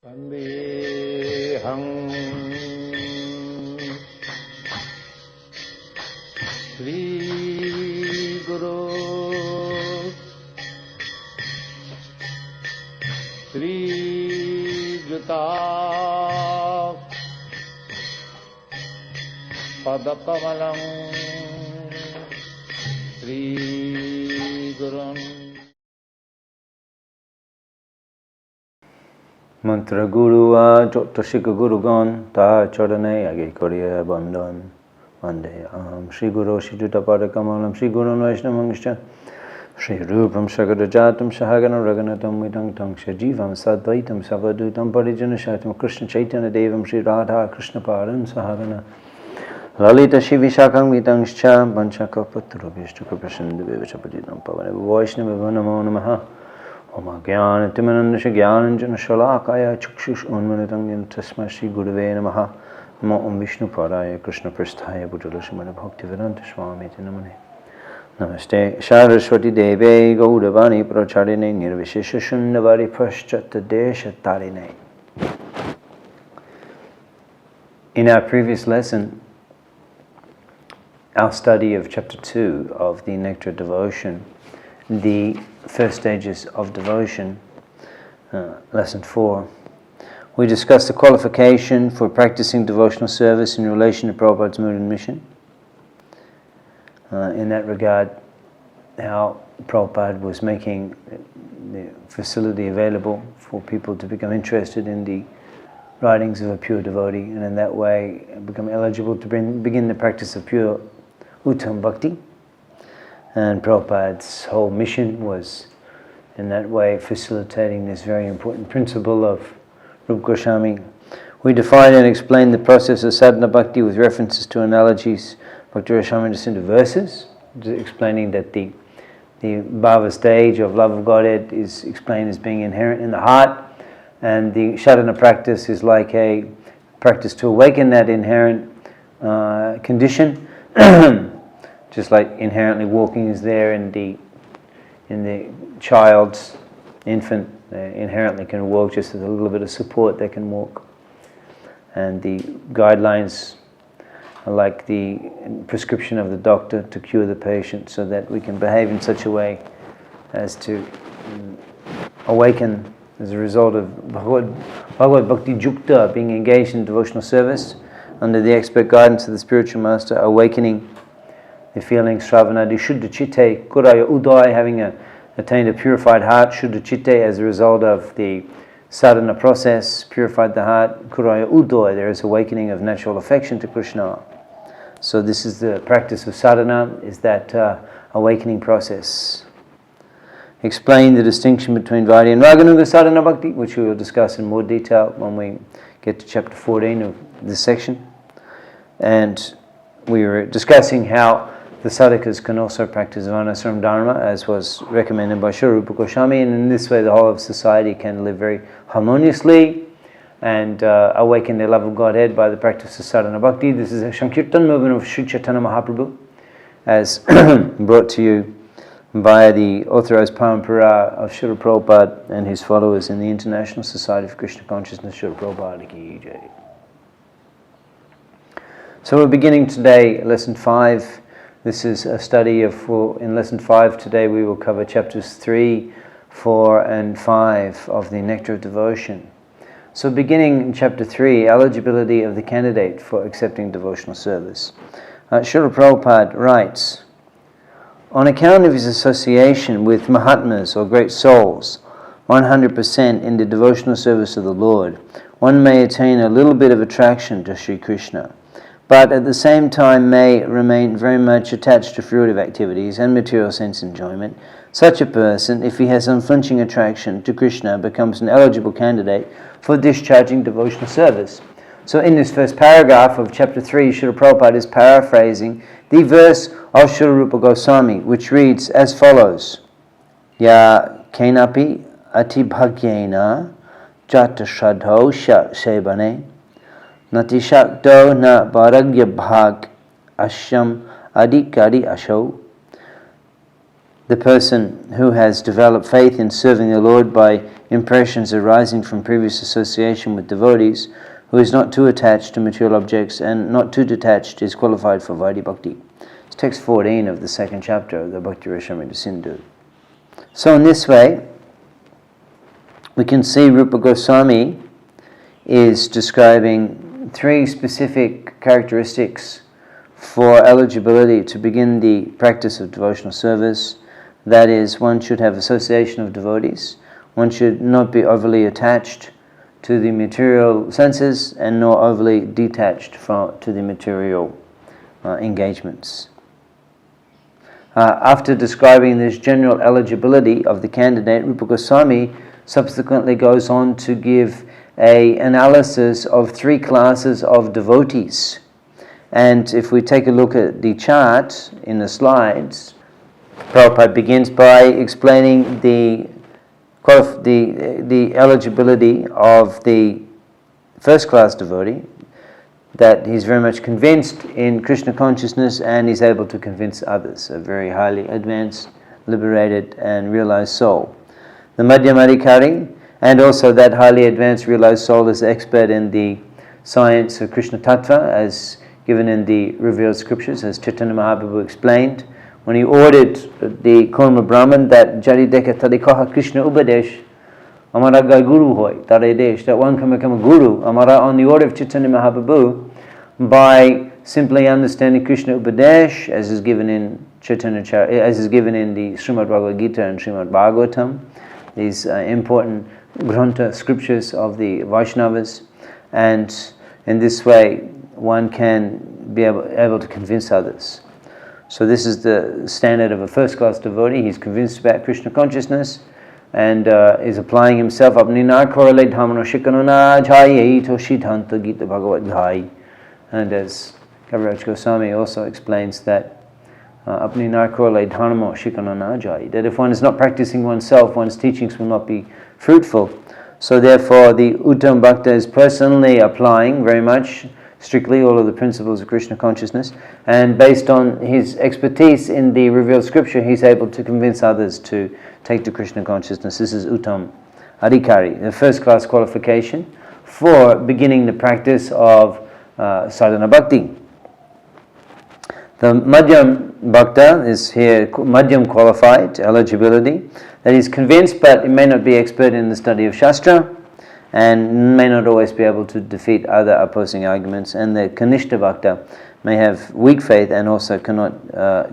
Vandeham Sri Guru Sri Juta Padakamalam Sri Gurun. Mantra Guru Toshika Guru Gon Ta Chodane Age Korea Bandhan Mande Shri Guru Shri Juta Padakamalam Shri Guru Vaishnavamscha Shri Rupam Sagadajatam Sahagana Raganatam Vidang Tang Shajivam Sadvaitam Savadutam Parijana Shatam Krishna Chaitanya Devam Shri Radha Krishna Paran Sahagana Lalita Shivi Shakam Vitangscha Panchakapatra Vishnu Prashandu Vivachapadidam Pavana Vaishnava Namo Namaha Om Agyan Timananda Shagyananjana Shalakaya Chukshush Unmanatangyan Tasma Shri Gurave Namaha Namo Om Vishnu Padaya Krishna Prasthaya Bhutalasamana Bhaktivedanta Swami Namane Namaste Saraswati Deve Gaudavani Pracharine Nirvishesha Shundavari Paschata Desha Tarine. In our previous lesson, our study of chapter 2 of the Nectar Devotion, the first stages of devotion, lesson 4, we discussed the qualification for practicing devotional service in relation to Prabhupada's mood and mission. In that regard, how Prabhupada was making the facility available for people to become interested in the writings of a pure devotee, and in that way become eligible to begin the practice of pure Uttam Bhakti. And Prabhupada's whole mission was in that way facilitating this very important principle of Rupa Goswami. We defined and explained the process of sadhana bhakti with references to analogies, Bhakti Rasamrita just into verses, explaining that the bhava stage of love of Godhead is explained as being inherent in the heart, and the sadhana practice is like a practice to awaken that inherent condition. Just like inherently walking is there in the child's infant, inherently can walk just with a little bit of support they can walk. And the guidelines are like the prescription of the doctor to cure the patient, so that we can behave in such a way as to awaken as a result of Bhagavad Bhakti Jukta, being engaged in devotional service under the expert guidance of the spiritual master, awakening the feelings, Shravanadi, Shuddha Chitte, Kuraya Uday, having attained a purified heart, Shuddha Chitte, as a result of the sadhana process, purified the heart, Kuraya Uday, there is awakening of natural affection to Krishna. So this is the practice of sadhana, is that awakening process. Explain the distinction between Vaidya and Raganuga sadhana bhakti, which we will discuss in more detail when we get to chapter 14 of this section. And we were discussing how the sadhakas can also practice Varnashram Dharma, as was recommended by Sri Rupa Goswami, and in this way the whole of society can live very harmoniously and awaken their love of Godhead by the practice of sadhana bhakti. This is a Sankirtan movement of Sri Chaitanya Mahaprabhu, as brought to you via the authorized parampara of Srila Prabhupada and his followers in the International Society for Krishna Consciousness, Srila Prabhupada Ki Jai. So we're beginning today lesson 5. This is a study in lesson 5 today we will cover chapters 3, 4 and 5 of the Nectar of Devotion. So beginning in chapter 3, eligibility of the candidate for accepting devotional service. Srila Prabhupada writes, on account of his association with Mahatmas or great souls, 100% in the devotional service of the Lord, one may attain a little bit of attraction to Sri Krishna, but at the same time may remain very much attached to fruitive activities and material sense enjoyment. Such a person, if he has unflinching attraction to Krishna, becomes an eligible candidate for discharging devotional service. So in this first paragraph of chapter 3, Srila Prabhupada is paraphrasing the verse of Srila Rupa Goswami, which reads as follows: Ya kenapi atibhagyena jata shradho sevane Nati shakto na varagya bhag ashyam adikari asho. the person who has developed faith in serving the Lord by impressions arising from previous association with devotees, who is not too attached to material objects and not too detached, is qualified for Vaidhi Bhakti. It's text 14 of the second chapter of the Bhakti Rasamrita Sindhu. So in this way, we can see Rupa Goswami is describing 3 specific characteristics for eligibility to begin the practice of devotional service. That is, one should have association of devotees, one should not be overly attached to the material senses and nor overly detached to the material engagements. After describing this general eligibility of the candidate, Rupa Goswami subsequently goes on to give an analysis of 3 classes of devotees. And if we take a look at the chart in the slides, Prabhupada begins by explaining the eligibility of the first class devotee, that he's very much convinced in Krishna consciousness and he's able to convince others, a very highly advanced, liberated and realized soul. The Madhyamadikari, and also that highly advanced realized soul, is expert in the science of Krishna Tattva as given in the revealed scriptures, as Chaitanya Mahaprabhu explained when he ordered the Kurma Brahman that Jari Dekha Tadikaha Krishna Upadesh Amara Gai Guru Hoy Tare Desh, that one can become a guru, Amara, on the order of Chaitanya Mahaprabhu, by simply understanding Krishna Upadesh, as is given in as is given in the Srimad Bhagavad Gita and Srimad Bhagavatam, these important granta scriptures of the Vaishnavas, and in this way one can be able to convince others. So this is the standard of a first-class devotee. He's convinced about Krishna consciousness and is applying himself. And as Kaviraj Goswami also explains that that if one is not practicing oneself, one's teachings will not be fruitful. So therefore the Uttam Bhakta is personally applying very much strictly all of the principles of Krishna consciousness, and based on his expertise in the revealed scripture, he's able to convince others to take to Krishna consciousness. This is Uttam Adhikari, the first class qualification for beginning the practice of sadhana bhakti. The Madhyam Bhakta is here, Madhyam qualified, eligibility, that he's convinced but he may not be expert in the study of Shastra and may not always be able to defeat other opposing arguments. And the Kanishta Bhakta may have weak faith and also cannot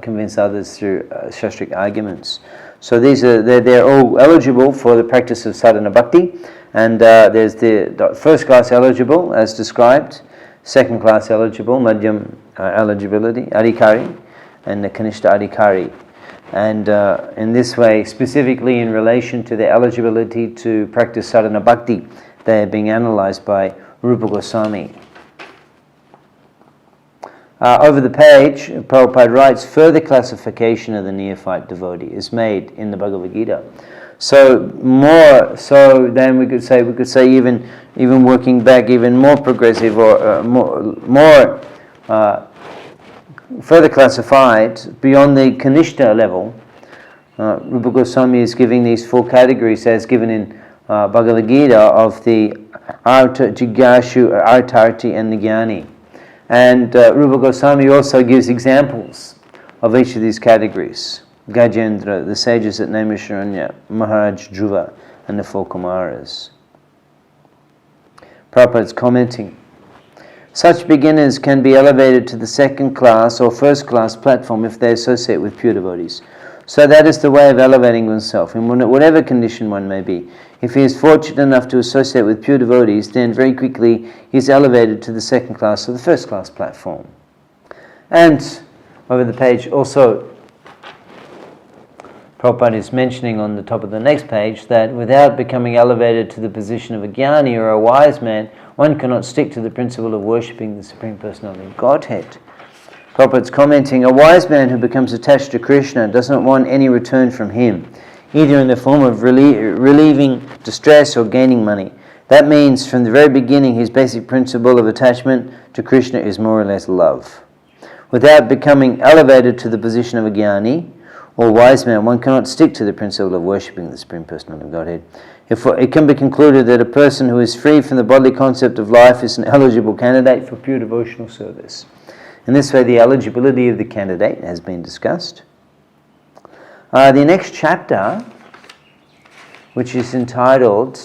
convince others through Shastric arguments. So they're all eligible for the practice of sadhana bhakti, and there's the first class eligible as described, second class eligible, Madhyam eligibility, Adhikari, and the Kanishta Adhikari. And in this way, specifically in relation to the eligibility to practice sadhana bhakti, they are being analyzed by Rupa Goswami. Over the page, Prabhupada writes, further classification of the neophyte devotee is made in the Bhagavad Gita. So more so than we could say even working back, even more progressive or more further classified beyond the Kanishta level. Rupa Goswami is giving these 4 categories as given in Bhagavad Gita of the Arta, Jigyashu, Artarti and Jnani. And Rupa Goswami also gives examples of each of these categories. Gajendra, the sages at Naimisharanya, Maharaj Dhruva, and the 4 Kumaras. Prabhupada is commenting, such beginners can be elevated to the second class or first class platform if they associate with pure devotees. So that is the way of elevating oneself, in whatever condition one may be. If he is fortunate enough to associate with pure devotees, then very quickly he is elevated to the second class or the first class platform. And over the page also, Prabhupada is mentioning on the top of the next page that without becoming elevated to the position of a jnani or a wise man, one cannot stick to the principle of worshipping the Supreme Personality of Godhead. Prabhupada's commenting, a wise man who becomes attached to Krishna does not want any return from him, either in the form of relieving distress or gaining money. That means from the very beginning his basic principle of attachment to Krishna is more or less love. Without becoming elevated to the position of a jnani, or wise man, one cannot stick to the principle of worshipping the Supreme Personality of Godhead. It can be concluded that a person who is free from the bodily concept of life is an eligible candidate for pure devotional service. In this way, the eligibility of the candidate has been discussed. The next chapter, which is entitled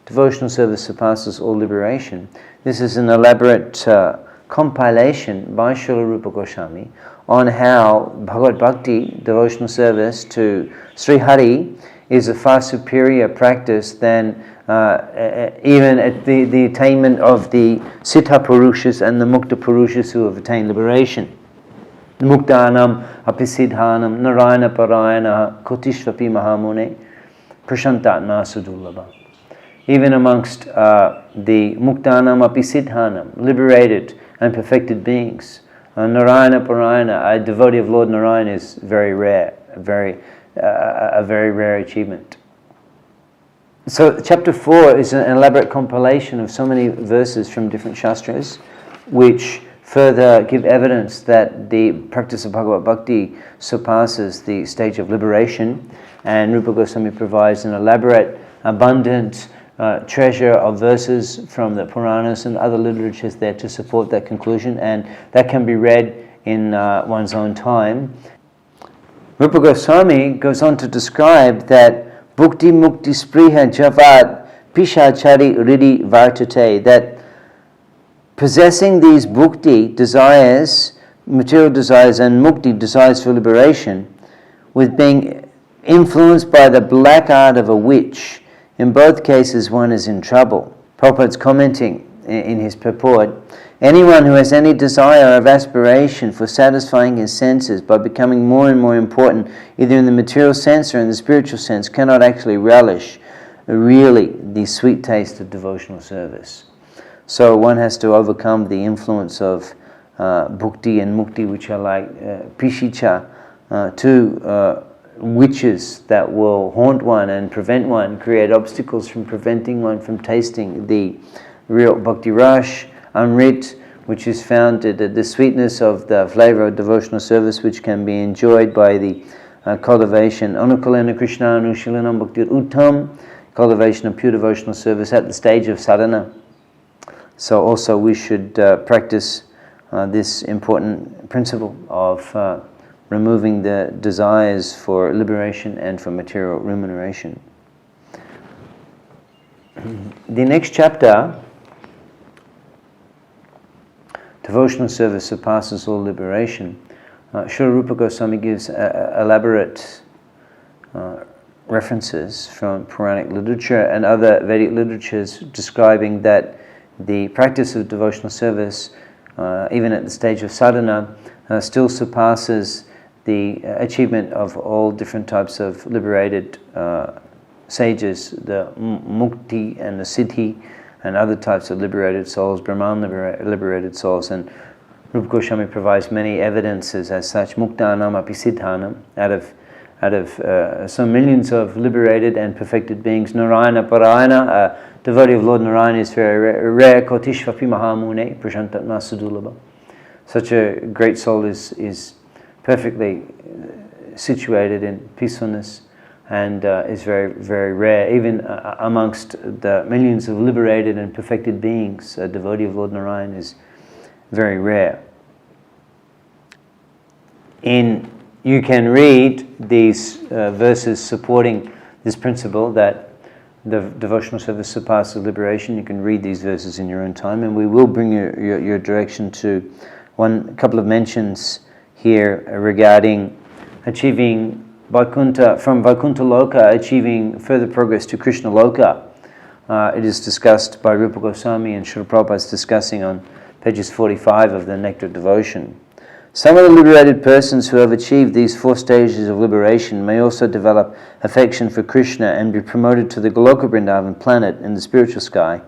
Devotional Service Surpasses All Liberation, this is an elaborate compilation by Srila Rupa Goswami on how Bhagavad Bhakti, devotional service to Sri Hari, is a far superior practice than even at the attainment of the Siddha Purushas and the Mukta Purushas who have attained liberation. Muktanam apisiddhanam narayana parayana kotishvapi mahamune prashantatma sudulabha. Even amongst the Muktanam apisiddhanam, liberated and perfected beings, Narayana Parayana, a devotee of Lord Narayana, is very rare, a very rare achievement. So chapter 4 is an elaborate compilation of so many verses from different shastras, which further give evidence that the practice of Bhagavad Bhakti surpasses the stage of liberation, and Rupa Goswami provides an elaborate, abundant treasure of verses from the Puranas and other literatures there to support that conclusion, and that can be read in one's own time. Rupa Goswami goes on to describe that Bhukti Mukti Spriha Javad Pishachari Ridi Vartate, that possessing these bhukti desires, material desires, and mukti desires for liberation, with being influenced by the black art of a witch, in both cases one is in trouble. Prabhupada's commenting in his purport, anyone who has any desire of aspiration for satisfying his senses by becoming more and more important, either in the material sense or in the spiritual sense, cannot actually relish really the sweet taste of devotional service. So one has to overcome the influence of bhukti and mukti, which are like pishicha, two witches that will haunt one and prevent one, create obstacles from preventing one from tasting the real bhakti rash, amrit, which is found the sweetness of the flavor of devotional service, which can be enjoyed by the cultivation anukulena krishna anushilanam bhaktir uttam, cultivation of pure devotional service at the stage of sadhana. So also we should practice this important principle of removing the desires for liberation and for material remuneration. The next chapter, Devotional Service Surpasses All Liberation, Srila Rupa Goswami gives elaborate references from Puranic literature and other Vedic literatures describing that the practice of devotional service, even at the stage of sadhana, still surpasses the achievement of all different types of liberated sages, the mukti and the siddhi, and other types of liberated souls, Brahman liberated souls. And Rupa Goswami provides many evidences as such. Muktanam apisiddhanam, out of some millions of liberated and perfected beings. Narayana Parayana, a devotee of Lord Narayana, is very rare. Kotishvapi mahamune prashantatma sudulabha. Such a great soul is perfectly situated in peacefulness and is very, very rare. Even amongst the millions of liberated and perfected beings, a devotee of Lord Narayana is very rare. You can read these verses supporting this principle that the devotional service surpasses liberation. You can read these verses in your own time, and we will bring your direction to couple of mentions here regarding achieving Vaikuntha, from Vaikuntha Loka, achieving further progress to Krishna Loka. It is discussed by Rupa Goswami, and Srila Prabhupada is discussing on pages 45 of the Nectar devotion. Some of the liberated persons who have achieved these 4 stages of liberation may also develop affection for Krishna and be promoted to the Goloka Vrindavan planet in the spiritual sky.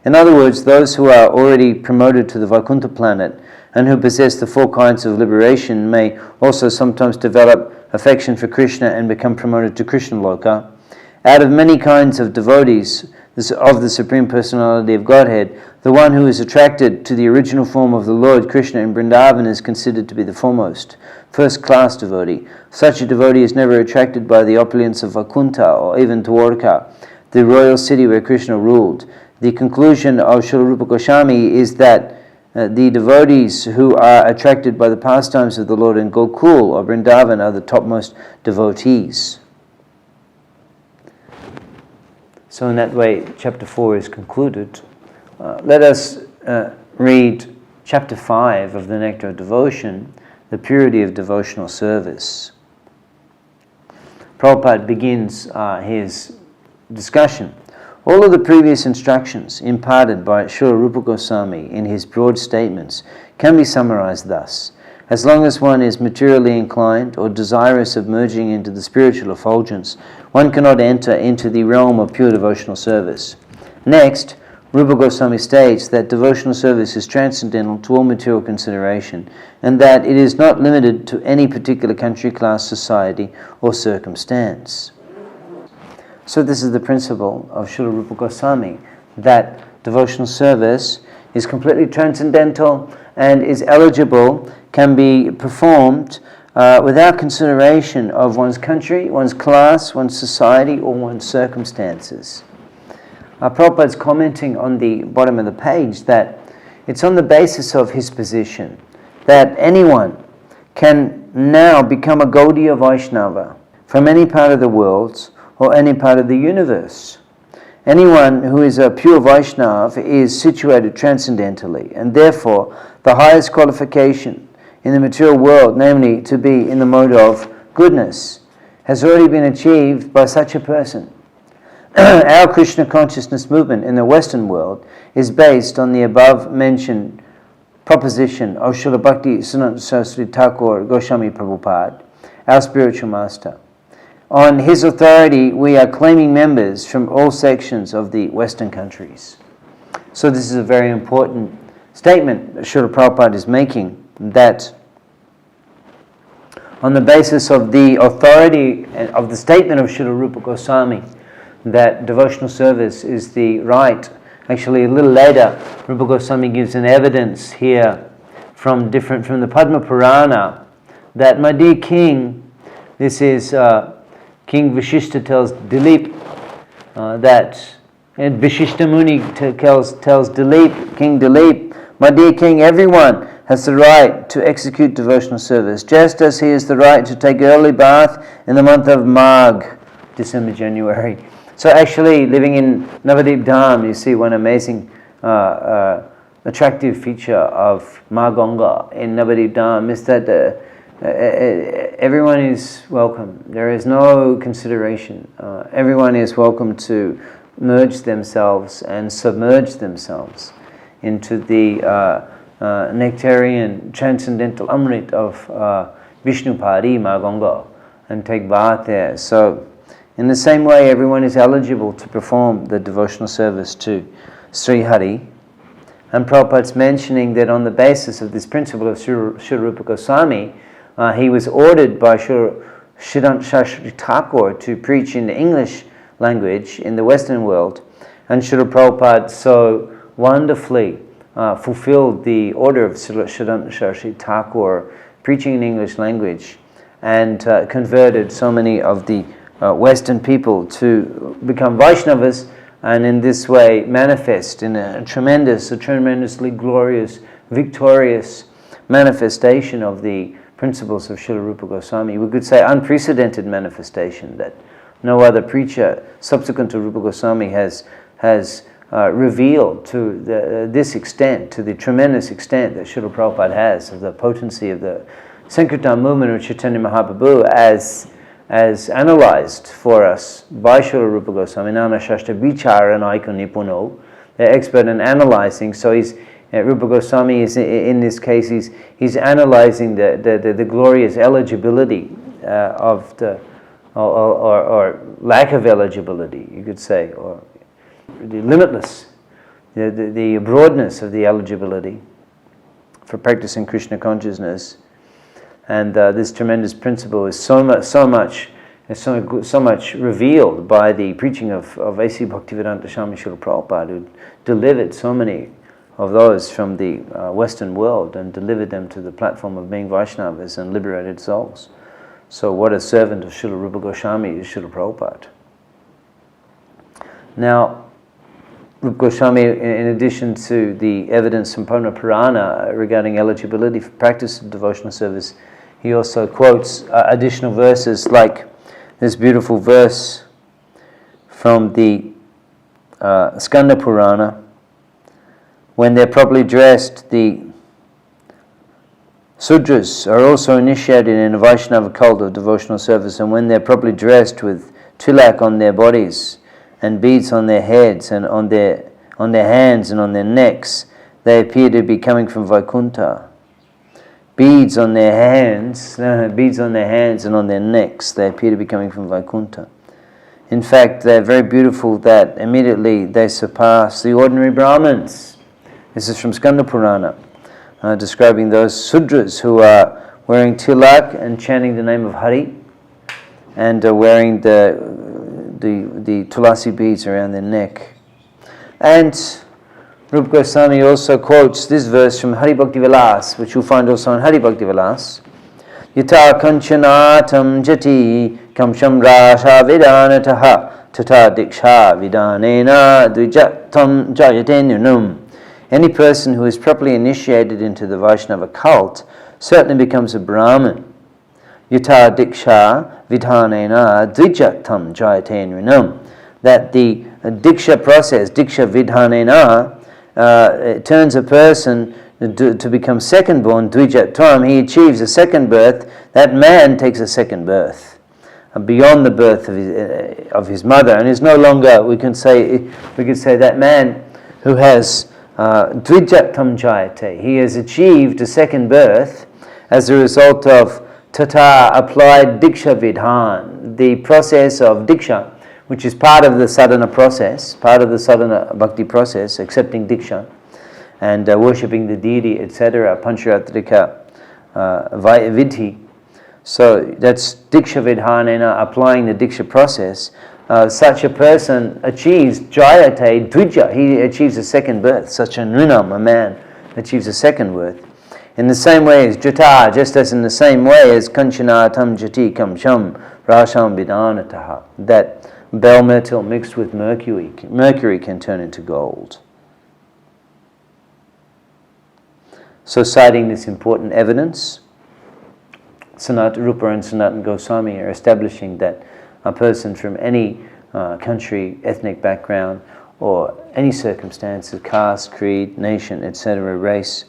In other words, those who are already promoted to the Vaikuntha planet and who possess the 4 kinds of liberation may also sometimes develop affection for Krishna and become promoted to Krishna Loka. Out of many kinds of devotees, of the Supreme Personality of Godhead, the one who is attracted to the original form of the Lord Krishna in Vrindavan is considered to be the foremost, first-class devotee. Such a devotee is never attracted by the opulence of Vaikuntha or even Dwarka, the royal city where Krishna ruled. The conclusion of Srila Rupa Goswami is that the devotees who are attracted by the pastimes of the Lord in Gokul or Vrindavan are the topmost devotees. So in that way, chapter 4 is concluded. Let us read chapter 5 of the Nectar of Devotion, the purity of devotional service. Prabhupada begins his discussion. All of the previous instructions imparted by Srila Rupa Goswami in his broad statements can be summarized thus. As long as one is materially inclined or desirous of merging into the spiritual effulgence, one cannot enter into the realm of pure devotional service. Next, Rupa Goswami states that devotional service is transcendental to all material consideration and that it is not limited to any particular country, class, society, or circumstance. So this is the principle of Srila Rupa Goswami, that devotional service is completely transcendental and is eligible, can be performed without consideration of one's country, one's class, one's society, or one's circumstances. Prabhupada's commenting on the bottom of the page that it's on the basis of his position that anyone can now become a Gaudiya Vaishnava from any part of the world or any part of the universe. Anyone who is a pure Vaishnava is situated transcendentally, and therefore the highest qualification in the material world, namely to be in the mode of goodness, has already been achieved by such a person. Our Krishna consciousness movement in the Western world is based on the above-mentioned proposition of Srila Bhakti Siddhanta Saraswati Thakur Goswami Prabhupada, our spiritual master. On his authority, we are claiming members from all sections of the Western countries. So this is a very important statement that Srila Prabhupada is making, that on the basis of the authority of the statement of Srila Rupa Goswami, that devotional service is the right. Actually, a little later, Rupa Goswami gives an evidence here from the Padma Purana that, my dear king, this is King Vashishta tells Dilip and Vashishta Muni tells Dilip, King Dilip, my dear king, everyone has the right to execute devotional service, just as he has the right to take early bath in the month of Magh, December, January. So actually, living in Navadip Dham, you see one amazing attractive feature of Ma Ganga in Navadip Dham is that everyone is welcome. There is no consideration. Everyone is welcome to merge themselves and submerge themselves into the nectarian transcendental Amrit of Vishnupadi Ma Ganga and take bath there. So in the same way, everyone is eligible to perform the devotional service to Sri Hari. And Prabhupada's mentioning that on the basis of this principle of Srila Rupa Goswami, he was ordered by Srila Siddhanta Saraswati Thakur to preach in the English language in the Western world. And Srila Prabhupada so wonderfully fulfilled the order of Srila Siddhanta Saraswati Thakur, preaching in English language, and converted so many of the Western people to become Vaishnavas, and in this way manifest in a tremendously glorious, victorious manifestation of the principles of Srila Rupa Goswami. We could say unprecedented manifestation that no other preacher subsequent to Rupa Goswami has revealed to this extent, to the tremendous extent that Srila Prabhupada has of the potency of the Sankirtan movement of Chaitanya Mahaprabhu as analyzed for us by Srila Rupa Goswami, Nana Shastra Vichara Naika Nipuno, the expert in analyzing. So Rupa Goswami is, in this case, he's analyzing the glorious eligibility of the, or lack of eligibility, you could say, or the limitless, the broadness of the eligibility for practicing Krishna consciousness. And this tremendous principle is so much There's so much revealed by the preaching of A.C. Bhaktivedanta Swami Srila Prabhupada, who delivered so many of those from the Western world and delivered them to the platform of being Vaishnavas and liberated souls. So what a servant of Srila Rupa Goswami is Srila Prabhupada. Now, Rupa Goswami, in addition to the evidence from Padma Purana regarding eligibility for practice of devotional service, he also quotes additional verses like this beautiful verse from the Skanda Purana. When they're properly dressed, the Sudras are also initiated in a Vaishnava cult of devotional service, and when they're properly dressed with tilak on their bodies and beads on their heads and on their hands and on their necks, they appear to be coming from Vaikuntha. Beads on their hands and on their necks, they appear to be coming from Vaikuntha. In fact, they're very beautiful that immediately they surpass the ordinary Brahmins. This is from Skanda Purana, describing those Sudras who are wearing tilak and chanting the name of Hari, and wearing the tulasi beads around their neck. And Rupa Goswami also quotes this verse from Hari Bhakti Vilas, which you'll find also in Hari Bhakti Vilas. Yata kanchanatam jati kamsham rasha vidanataha tata diksha vidanena dvijatam jayatenunum. Any person who is properly initiated into the Vaishnava cult certainly becomes a Brahmin. Yata diksha vidhanena dvijatam jayatenunam. That the diksha process, diksha vidhanena, it turns a person to become second-born, dvijatvam. He achieves a second birth. That man takes a second birth beyond the birth of his mother, and is no longer. We could say that man who has dvijatvam jayate. He has achieved a second birth as a result of tata applied diksha vidhan, the process of diksha, which is part of the sadhana process, part of the sadhana bhakti process, accepting diksha and worshipping the deity, etc., pancharatrika vidhi. So that's diksha vidhanena, applying the diksha process. Such a person achieves jayate dvija, he achieves a second birth. Such a nrinam, a man, achieves a second birth. In the same way as jata, just as in the same way as kanchanatam jati kamsham rasham vidanataha, that bell metal mixed with mercury can turn into gold. So citing this important evidence, Rupa and Sanatana Goswami are establishing that a person from any country, ethnic background, or any circumstances, caste, creed, nation, etc., race,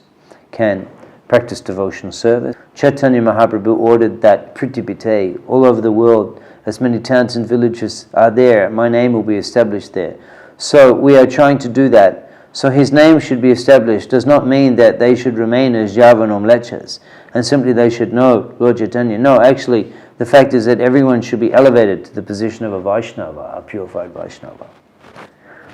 can practice devotional service. Chaitanya Mahaprabhu ordered that Pritipite, all over the world, as many towns and villages are there, my name will be established there. So we are trying to do that. So his name should be established does not mean that they should remain as Javanom lechas and simply they should know Lord Chaitanya. No, actually, the fact is that everyone should be elevated to the position of a Vaishnava, a purified Vaishnava.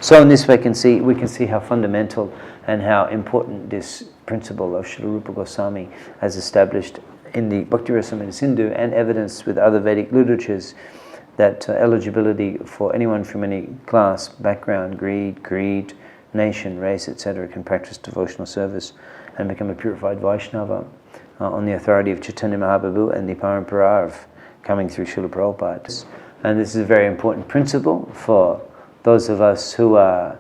So in this way we can see how fundamental and how important this principle of Srila Rupa Goswami has established in the Bhakti Rasamrita Sindhu and evidence with other Vedic literatures that eligibility for anyone from any class, background, creed, nation, race, etc. can practice devotional service and become a purified Vaishnava on the authority of Chaitanya Mahaprabhu and the parampara of coming through Srila Prabhupada. And this is a very important principle for those of us who are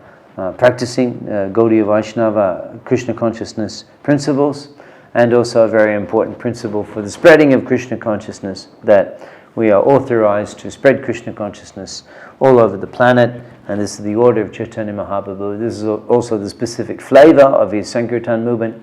practicing Gaudiya Vaishnava Krishna consciousness principles, and also a very important principle for the spreading of Krishna consciousness, that we are authorized to spread Krishna consciousness all over the planet, and this is the order of Chaitanya Mahaprabhu. This is also the specific flavor of his Sankirtan movement,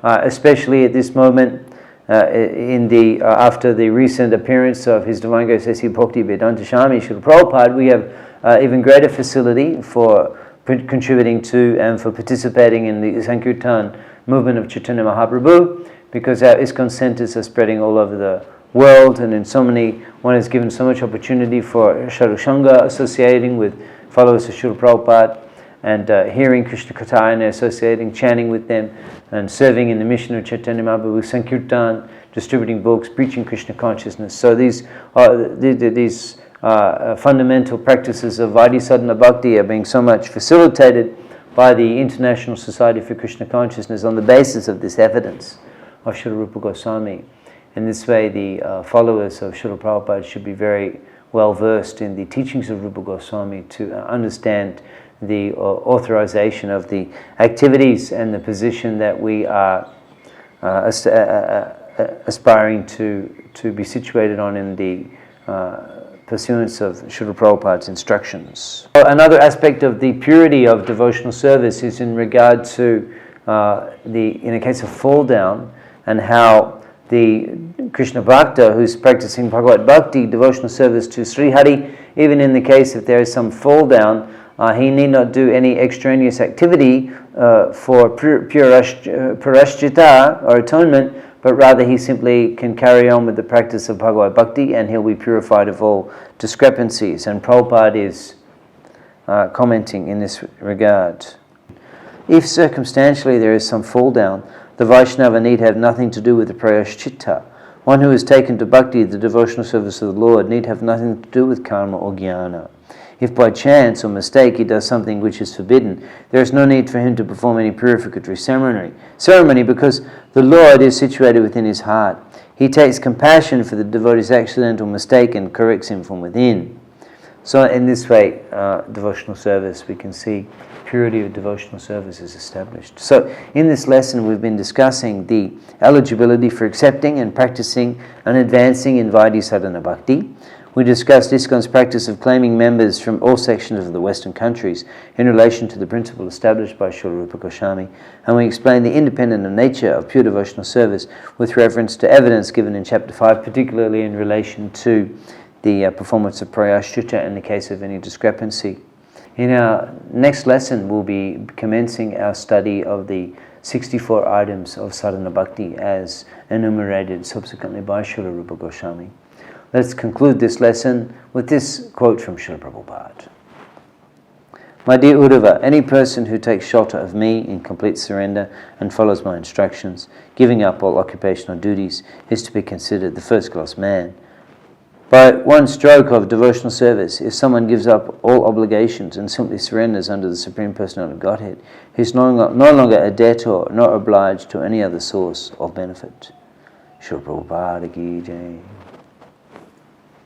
especially at this moment after the recent appearance of His Divine Grace A.C. Bhakti Vedanta Swami Srila Prabhupada. We have even greater facility for contributing to and for participating in the Sankirtan movement of Chaitanya Mahaprabhu, because our ISKCON centers are spreading all over the world, and in so many, one is given so much opportunity for Sadhusanga, associating with followers of Srila Prabhupada, and hearing Krishna Katha and associating, chanting with them, and serving in the mission of Chaitanya Mahaprabhu Sankirtan, distributing books, preaching Krishna consciousness. So these fundamental practices of Vaidhi-sadhana bhakti are being so much facilitated by the International Society for Krishna Consciousness on the basis of this evidence of Srila Rupa Goswami. In this way, the followers of Srila Prabhupada should be very well versed in the teachings of Rupa Goswami to understand the authorization of the activities and the position that we are aspiring to be situated on in the pursuance of Srila Prabhupada's instructions. Another aspect of the purity of devotional service is in regard to in a case of fall down, and how the Krishna Bhakta who's practicing Bhagavad Bhakti, devotional service to Sri Hari, even in the case if there is some fall down, he need not do any extraneous activity for prarashchita or atonement, but rather he simply can carry on with the practice of Bhagavad Bhakti and he'll be purified of all discrepancies. And Prabhupada is commenting in this regard. If circumstantially there is some fall down, the Vaishnava need have nothing to do with the prayashchitta. One who is taken to bhakti, the devotional service of the Lord, need have nothing to do with karma or jnana. If by chance or mistake he does something which is forbidden, there is no need for him to perform any purificatory ceremony because the Lord is situated within his heart. He takes compassion for the devotee's accidental mistake and corrects him from within. So in this way, devotional service, we can see purity of devotional service is established. So in this lesson we've been discussing the eligibility for accepting and practicing and advancing in Vaidhi-sadhana bhakti. We discussed ISKCON's practice of claiming members from all sections of the Western countries in relation to the principle established by Srila Rupa Goswami, and we explained the independent nature of pure devotional service with reference to evidence given in Chapter 5, particularly in relation to the performance of prayashchitta in the case of any discrepancy. In our next lesson, we'll be commencing our study of the 64 items of sadhana bhakti as enumerated subsequently by Srila Rupa Goswami. Let's conclude this lesson with this quote from Srila Prabhupada. My dear Uddhava, any person who takes shelter of me in complete surrender and follows my instructions, giving up all occupational duties, is to be considered the first-class man. By one stroke of devotional service, if someone gives up all obligations and simply surrenders under the Supreme Personality of Godhead, he is no longer a debtor nor obliged to any other source of benefit. Srila Prabhupada ki jai.